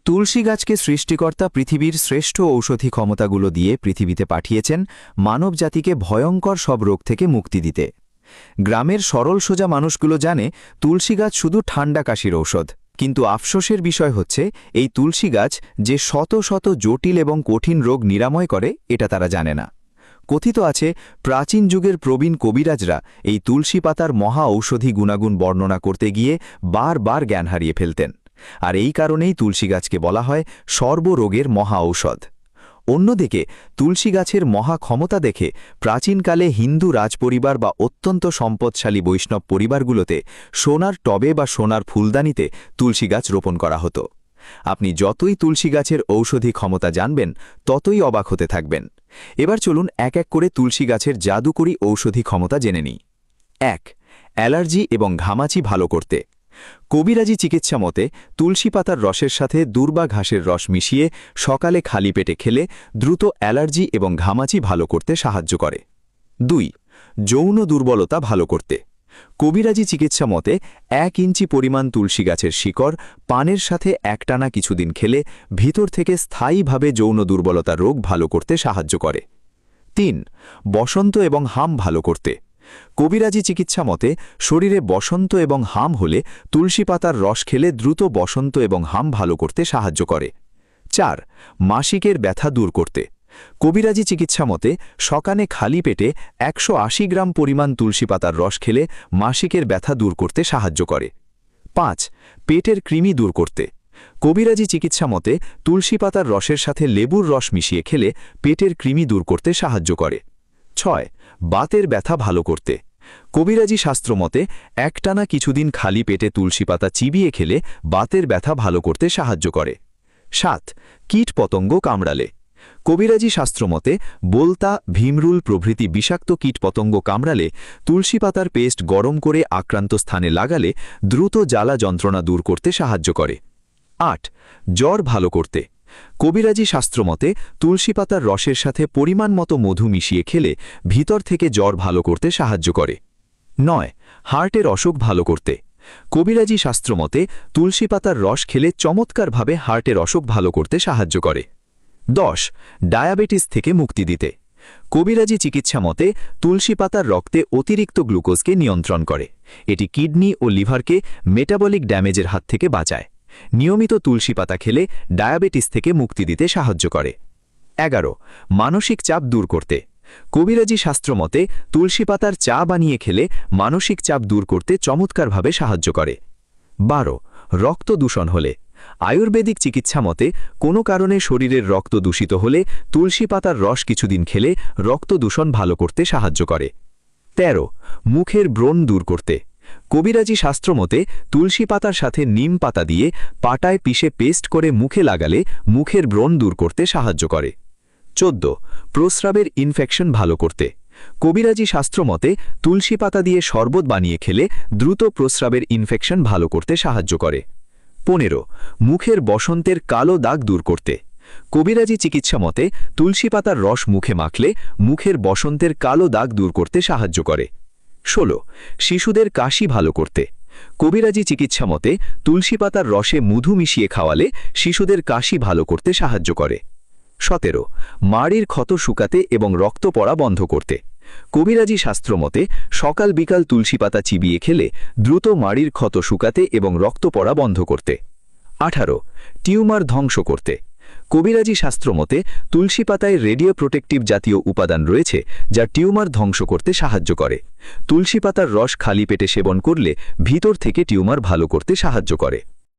তুলসী গাছকে সৃষ্টিকর্তা পৃথিবীর শ্রেষ্ঠ ঔষধি ক্ষমতাগুলো দিয়ে পৃথিবীতে পাঠিয়েছেন মানবজাতিকে ভয়ঙ্কর সব রোগ থেকে মুক্তি দিতে। গ্রামের সরল সোজা মানুষগুলো জানে তুলসী গাছ শুধু ঠান্ডা কাশির ঔষধ, কিন্তু আফসোসের বিষয় হচ্ছে এই তুলসী গাছ যে শত শত জটিল এবং কঠিন রোগ নিরাময় করে এটা তারা জানে না। কথিত আছে প্রাচীন যুগের প্রবীণ কবিরাজরা এই তুলসী পাতার মহা ঔষধি গুণাগুণ বর্ণনা করতে গিয়ে বারবার জ্ঞান হারিয়ে ফেলতেন, আর এই কারণেই তুলসী গাছকে বলা হয় সর্বরোগের মহা ঔষধ। অন্যদিকে তুলসী গাছের মহা ক্ষমতা দেখে প্রাচীনকালে হিন্দু রাজপরিবার বা অত্যন্ত সম্পদশালী বৈষ্ণব পরিবারগুলোতে সোনার টবে বা সোনার ফুলদানিতে তুলসী গাছ রোপণ করা হতো। আপনি যতই তুলসী গাছের ঔষধি ক্ষমতা জানবেন ততই অবাক হতে থাকবেন। এবার চলুন এক এক করে তুলসী গাছের জাদুকরী ঔষধি ক্ষমতা জেনে নিই। ১. অ্যালার্জি এবং ঘামাচি ভালো করতে। কবিরাজি চিকিৎসা মতে তুলসী পাতার রসের সাথে দূর্বা ঘাসের রস মিশিয়ে সকালে খালি পেটে খেলে দ্রুত অ্যালার্জি এবং ঘামাচি ভালো করতে সাহায্য করে। ২. যৌন দুর্বলতা ভালো করতে। কবিরাজি চিকিৎসা মতে ১ ইঞ্চি পরিমাণ তুলসী গাছের শিকড় পানের সাথে একটানা কিছুদিন খেলে ভিতর থেকে স্থায়ীভাবে যৌন দুর্বলতা রোগ ভালো করতে সাহায্য করে। ৩. বসন্ত এবং হাম ভালো করতে। কবিরাজি চিকিৎসা মতে শরীরে বসন্ত এবং হাম হলে তুলসী পাতার রস খেলে দ্রুত বসন্ত এবং হাম ভালো করতে সাহায্য করে। ৪. মাসিকের ব্যথা দূর করতে। কবিরাজি চিকিৎসা মতে সকালে খালি পেটে ১৮০ গ্রাম পরিমাণ তুলসী পাতার রস খেলে মাসিকের ব্যথা দূর করতে সাহায্য করে। ৫. পেটের কৃমি দূর করতে। কবিরাজি চিকিৎসা মতে তুলসী পাতার রসের সাথে লেবুর রস মিশিয়ে খেলে পেটের কৃমি দূর করতে সাহায্য করে। ৬. বাতের ব্যথা ভালো করতে। কবিরাজি শাস্ত্র মতে একটানা কিছুদিন খালি পেটে তুলসী পাতা চিবিয়ে খেলে বাতের ব্যথা ভালো করতে সাহায্য করে। ৭. কীট পতঙ্গ কামড়ালে। কবিরাজি শাস্ত্র মতে বোলতা, ভীমরুল প্রভৃতি বিষাক্ত কীট পতঙ্গ কামড়ালে তুলসী পাতার পেস্ট গরম করে আক্রান্ত স্থানে লাগালে দ্রুত জ্বালা যন্ত্রণা দূর করতে সাহায্য করে। ৮. জ্বর ভালো করতে। কবিরাজি শাস্ত্র মতে তুলসী পাতার রসের সাথে পরিমাণ মতো মধু মিশিয়ে খেলে ভিতর থেকে জ্বর ভালো করতে সাহায্য করে। ৯. হার্টের অসুখ ভালো করতে। কবিরাজি শাস্ত্র মতে তুলসী পাতার রস খেলে চমৎকারভাবে হার্টের অসুখ ভালো করতে সাহায্য করে। ১০. ডায়াবেটিস থেকে মুক্তি দিতে। কবিরাজি চিকিৎসা মতে তুলসী পাতার রক্তে অতিরিক্ত গ্লুকোজকে নিয়ন্ত্রণ করে। এটি কিডনি ও লিভারকে মেটাবলিক ড্যামেজের হাত থেকে বাঁচায়। নিয়মিত তুলসী পাতা খেলে ডায়াবেটিস থেকে মুক্তি দিতে সাহায্য করে। ১১. মানসিক চাপ দূর করতে। কবিরাজি শাস্ত্র মতে তুলসী পাতার চা বানিয়ে খেলে মানসিক চাপ দূর করতে চমৎকারভাবে সাহায্য করে। ১২. রক্ত দূষণ হলে। আয়ুর্বেদিক চিকিৎসা মতে কোনো কারণে শরীরের রক্ত দূষিত হলে তুলসী পাতার রস কিছুদিন খেলে রক্ত দূষণ ভালো করতে সাহায্য করে। ১৩. মুখের ব্রণ দূর করতে। কবিরাজি শাস্ত্র মতে তুলসী পাতার সাথে নিম পাতা দিয়ে পাটায় পিষে পেস্ট করে মুখে লাগালে মুখের ব্রণ দূর করতে সাহায্য করে। ১৪. প্রস্রাবের ইনফেকশন ভালো করতে। কবিরাজি শাস্ত্র মতে তুলসী পাতা দিয়ে শরবত বানিয়ে খেলে দ্রুত প্রস্রাবের ইনফেকশন ভালো করতে সাহায্য করে। ১৫. মুখের বসন্তের কালো দাগ দূর করতে। কবিরাজি চিকিৎসা মতে তুলসী পাতার রস মুখে মাখলে মুখের বসন্তের কালো দাগ দূর করতে সাহায্য করে। ১৬. শিশুদের কাশি ভালো করতে। কবিরাজি চিকিৎসা মতে তুলসী পাতার রসে মধু মিশিয়ে খাওয়ালে শিশুদের কাশি ভালো করতে সাহায্য করে। ১৭. মাড়ির ক্ষত শুকাতে এবং রক্ত পড়া বন্ধ করতে। কবিরাজি শাস্ত্র মতে সকাল বিকাল তুলসী পাতা চিবিয়ে খেলে দ্রুত মাড়ির ক্ষত শুকাতে এবং রক্ত পড়া বন্ধ করতে। ১৮. টিউমার ধ্বংস করতে। কবিরাজি শাস্ত্র মতে তুলসী পাতায় রেডিও প্রোটেক্টিভ জাতীয় উপাদান রয়েছে যা টিউমার ধ্বংস করতে সাহায্য করে। তুলসী পাতার রস খালি পেটে সেবন করলে ভিতর থেকে টিউমার ভালো করতে সাহায্য করে।